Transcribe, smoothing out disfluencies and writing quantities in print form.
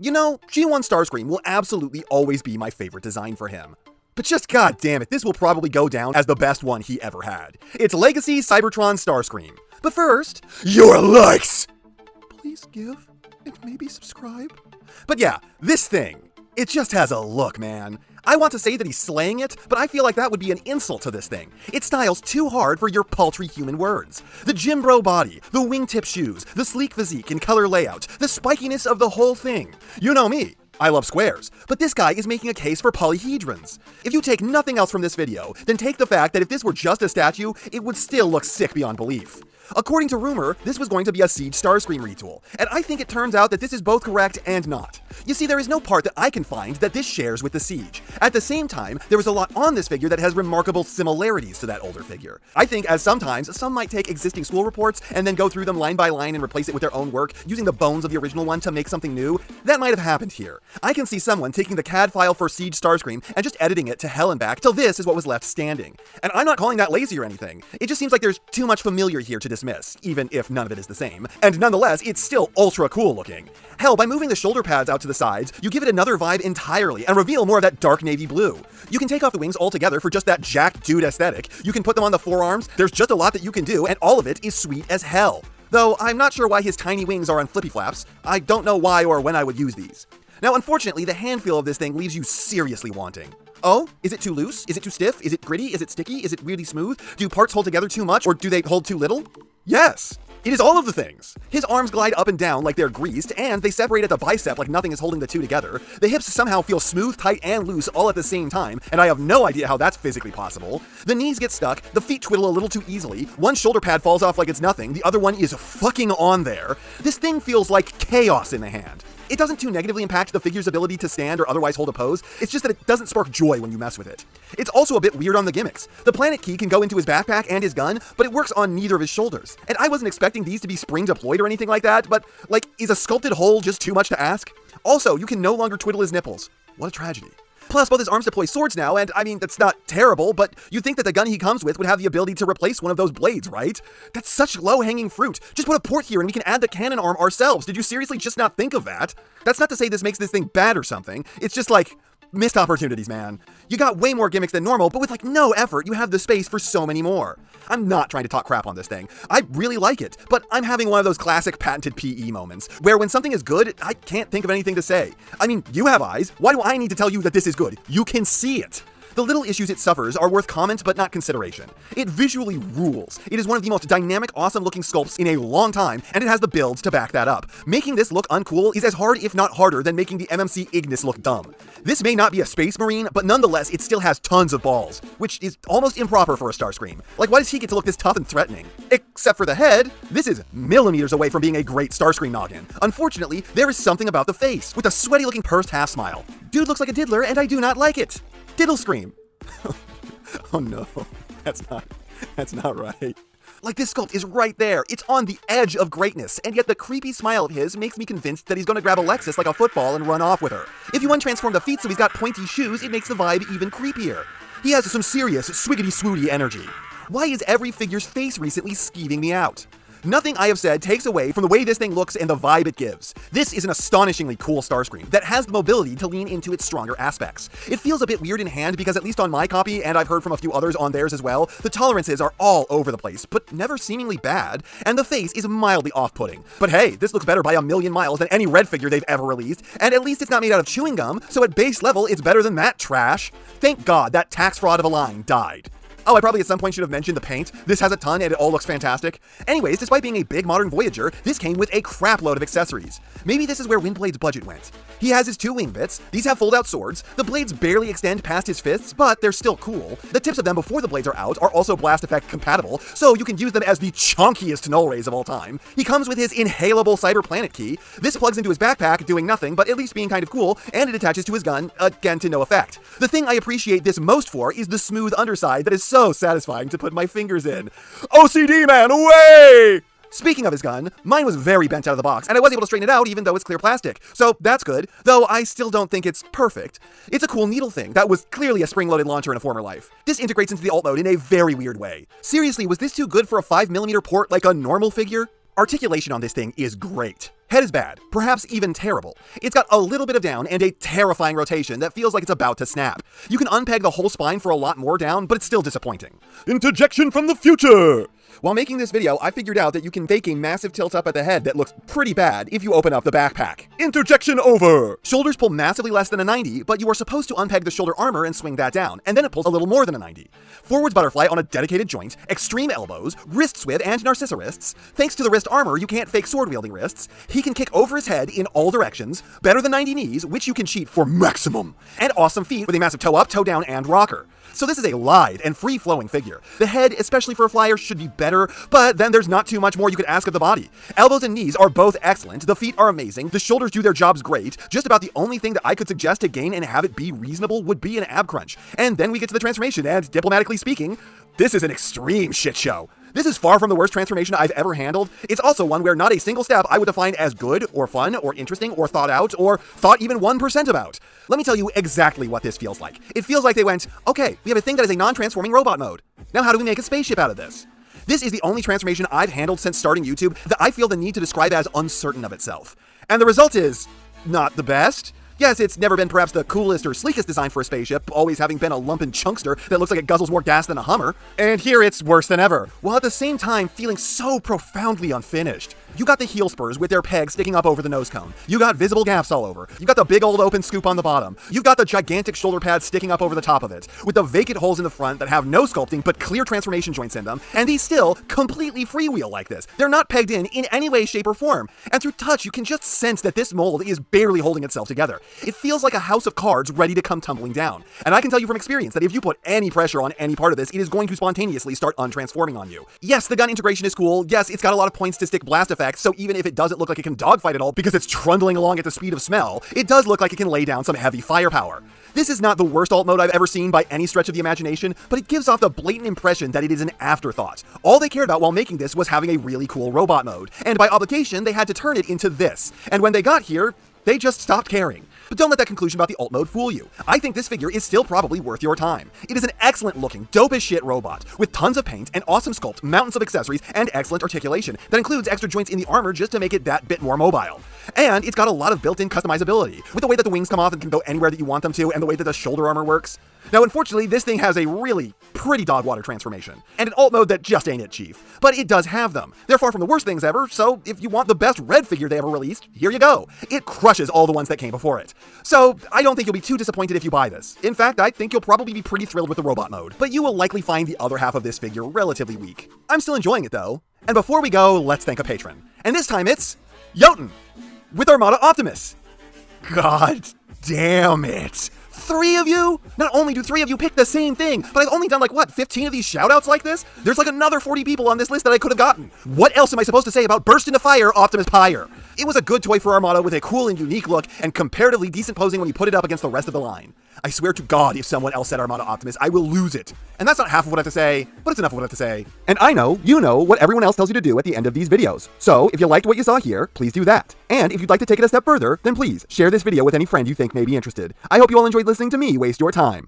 You know, G1 Starscream will absolutely always be my favorite design for him. But just goddamn it, this will probably go down as the best one he ever had. It's Legacy Cybertron Starscream. But first, your likes! Please give and maybe subscribe. But yeah, this thing, it just has a look, man. I want to say that he's slaying it, but I feel like that would be an insult to this thing. It styles too hard for your paltry human words. The gym bro body, the wingtip shoes, the sleek physique and color layout, the spikiness of the whole thing. You know me. I love squares, but this guy is making a case for polyhedrons. If you take nothing else from this video, then take the fact that if this were just a statue, it would still look sick beyond belief. According to rumor, this was going to be a Siege Starscream retool, and I think it turns out that this is both correct and not. You see, there is no part that I can find that this shares with the Siege. At the same time, there is a lot on this figure that has remarkable similarities to that older figure. I think, as sometimes, some might take existing school reports and then go through them line by line and replace it with their own work, using the bones of the original one to make something new. That might have happened here. I can see someone taking the CAD file for Siege Starscream and just editing it to hell and back till this is what was left standing. And I'm not calling that lazy or anything. It just seems like there's too much familiar here to dismiss, even if none of it is the same. And nonetheless, it's still ultra cool looking. Hell, by moving the shoulder pads out to the sides, you give it another vibe entirely and reveal more of that dark navy blue. You can take off the wings altogether for just that jacked dude aesthetic. You can put them on the forearms. There's just a lot that you can do, and all of it is sweet as hell. Though I'm not sure why his tiny wings are on flippy flaps. I don't know why or when I would use these. Now, unfortunately, the hand feel of this thing leaves you seriously wanting. Oh, is it too loose? Is it too stiff? Is it gritty? Is it sticky? Is it really smooth? Do parts hold together too much, or do they hold too little? Yes! It is all of the things. His arms glide up and down like they're greased, and they separate at the bicep like nothing is holding the two together. The hips somehow feel smooth, tight, and loose all at the same time, and I have no idea how that's physically possible. The knees get stuck, the feet twiddle a little too easily, one shoulder pad falls off like it's nothing, the other one is fucking on there. This thing feels like chaos in the hand. It doesn't too negatively impact the figure's ability to stand or otherwise hold a pose, it's just that it doesn't spark joy when you mess with it. It's also a bit weird on the gimmicks. The planet key can go into his backpack and his gun, but it works on neither of his shoulders. And I wasn't expecting these to be spring deployed or anything like that, but like, is a sculpted hole just too much to ask? Also, you can no longer twiddle his nipples. What a tragedy. Plus, both his arms deploy swords now, and I mean, that's not terrible, but you'd think that the gun he comes with would have the ability to replace one of those blades, right? That's such low-hanging fruit. Just put a port here and we can add the cannon arm ourselves. Did you seriously just not think of that? That's not to say this makes this thing bad or something. It's just like, missed opportunities, man. You got way more gimmicks than normal, but with like no effort, you have the space for so many more. I'm not trying to talk crap on this thing. I really like it, but I'm having one of those classic patented PE moments, where when something is good, I can't think of anything to say. I mean, you have eyes. Why do I need to tell you that this is good? You can see it. The little issues it suffers are worth comment but not consideration. It visually rules. It is one of the most dynamic, awesome-looking sculpts in a long time, and it has the builds to back that up. Making this look uncool is as hard, if not harder, than making the MMC Ignis look dumb. This may not be a Space Marine, but nonetheless, it still has tons of balls, which is almost improper for a Starscream. Like, why does he get to look this tough and threatening? Except for the head. This is millimeters away from being a great Starscream noggin. Unfortunately, there is something about the face, with a sweaty-looking pursed half-smile. Dude looks like a diddler, and I do not like it. Diddle scream. Oh no, that's not right. Like, this sculpt is right there. It's on the edge of greatness, and yet the creepy smile of his makes me convinced that he's gonna grab Alexis like a football and run off with her. If you untransform the feet so he's got pointy shoes, it makes the vibe even creepier. He has some serious swiggity-swooty energy. Why is every figure's face recently skeeving me out? Nothing I have said takes away from the way this thing looks and the vibe it gives. This is an astonishingly cool Starscream that has the mobility to lean into its stronger aspects. It feels a bit weird in hand because, at least on my copy, and I've heard from a few others on theirs as well, the tolerances are all over the place, but never seemingly bad, and the face is mildly off-putting. But hey, this looks better by a million miles than any red figure they've ever released, and at least it's not made out of chewing gum, so at base level, it's better than that trash. Thank God that tax fraud of a line died. Oh, I probably at some point should have mentioned the paint. This has a ton and it all looks fantastic. Anyways, despite being a big modern Voyager, this came with a crap load of accessories. Maybe this is where Windblade's budget went. He has his two wing bits. These have fold-out swords. The blades barely extend past his fists, but they're still cool. The tips of them before the blades are out are also blast effect compatible, so you can use them as the chunkiest null rays of all time. He comes with his inhalable cyber planet key. This plugs into his backpack, doing nothing, but at least being kind of cool, and it attaches to his gun, again to no effect. The thing I appreciate this most for is the smooth underside that is so satisfying to put my fingers in. OCD man, away! Speaking of his gun, mine was very bent out of the box, and I was able to straighten it out even though it's clear plastic, so that's good, though I still don't think it's perfect. It's a cool needle thing that was clearly a spring-loaded launcher in a former life. This integrates into the alt mode in a very weird way. Seriously, was this too good for a 5mm port like a normal figure? Articulation on this thing is great. Head is bad, perhaps even terrible. It's got a little bit of down and a terrifying rotation that feels like it's about to snap. You can unpeg the whole spine for a lot more down, but it's still disappointing. Interjection from the future! While making this video, I figured out that you can fake a massive tilt up at the head that looks pretty bad if you open up the backpack. Interjection over! Shoulders pull massively less than a 90, but you are supposed to unpeg the shoulder armor and swing that down, and then it pulls a little more than a 90. Forwards butterfly on a dedicated joint, extreme elbows, wrists with and narcissa wrists. Thanks to the wrist armor, you can't fake sword-wielding wrists. He can kick over his head in all directions, better than 90 knees, which you can cheat for maximum. And awesome feet with a massive toe up, toe down, and rocker. So this is a lithe and free-flowing figure. The head, especially for a flyer, should be better, but then there's not too much more you could ask of the body. Elbows and knees are both excellent, the feet are amazing, the shoulders do their jobs great. Just about the only thing that I could suggest to gain and have it be reasonable would be an ab crunch. And then we get to the transformation, and diplomatically speaking, this is an extreme shit show. This is far from the worst transformation I've ever handled. It's also one where not a single step I would define as good, or fun, or interesting, or thought out, or thought even 1% about. Let me tell you exactly what this feels like. It feels like they went, okay, we have a thing that is a non-transforming robot mode. Now how do we make a spaceship out of this? This is the only transformation I've handled since starting YouTube that I feel the need to describe as uncertain of itself. And the result is not the best. Yes, it's never been perhaps the coolest or sleekest design for a spaceship, always having been a lumpin' chunkster that looks like it guzzles more gas than a Hummer. And here it's worse than ever, while at the same time feeling so profoundly unfinished. You got the heel spurs with their pegs sticking up over the nose cone. You got visible gaps all over. You got the big old open scoop on the bottom. You've got the gigantic shoulder pads sticking up over the top of it, with the vacant holes in the front that have no sculpting but clear transformation joints in them, and these still completely freewheel like this. They're not pegged in any way, shape, or form. And through touch, you can just sense that this mold is barely holding itself together. It feels like a house of cards ready to come tumbling down. And I can tell you from experience that if you put any pressure on any part of this, it is going to spontaneously start untransforming on you. Yes, the gun integration is cool. Yes, it's got a lot of points to stick blast effects, so even if it doesn't look like it can dogfight at all because it's trundling along at the speed of smell, it does look like it can lay down some heavy firepower. This is not the worst alt mode I've ever seen by any stretch of the imagination, but it gives off the blatant impression that it is an afterthought. All they cared about while making this was having a really cool robot mode, and by obligation, they had to turn it into this. And when they got here, they just stopped caring. But don't let that conclusion about the alt mode fool you. I think this figure is still probably worth your time. It is an excellent looking, dope as shit robot, with tons of paint, an awesome sculpt, mountains of accessories, and excellent articulation that includes extra joints in the armor just to make it that bit more mobile. And it's got a lot of built-in customizability, with the way that the wings come off and can go anywhere that you want them to, and the way that the shoulder armor works. Now, unfortunately, this thing has a really pretty dog water transformation, and an alt mode that just ain't it, Chief. But it does have them. They're far from the worst things ever, so if you want the best red figure they ever released, here you go. It crushes all the ones that came before it. So, I don't think you'll be too disappointed if you buy this. In fact, I think you'll probably be pretty thrilled with the robot mode, but you will likely find the other half of this figure relatively weak. I'm still enjoying it, though. And before we go, let's thank a patron. And this time it's Jotun with Armada Optimus. God damn it. 3 of you? Not only do 3 of you pick the same thing, but I've only done 15 of these shoutouts like this? There's another 40 people on this list that I could have gotten. What else am I supposed to say about Burst into Fire, Optimus Pyre? It was a good toy for Armada with a cool and unique look and comparatively decent posing when you put it up against the rest of the line. I swear to God, if someone else said Armada Optimus, I will lose it. And that's not half of what I have to say, but it's enough of what I have to say. And I know, you know, what everyone else tells you to do at the end of these videos. So, if you liked what you saw here, please do that. And if you'd like to take it a step further, then please share this video with any friend you think may be interested. I hope you all enjoyed listening to me waste your time.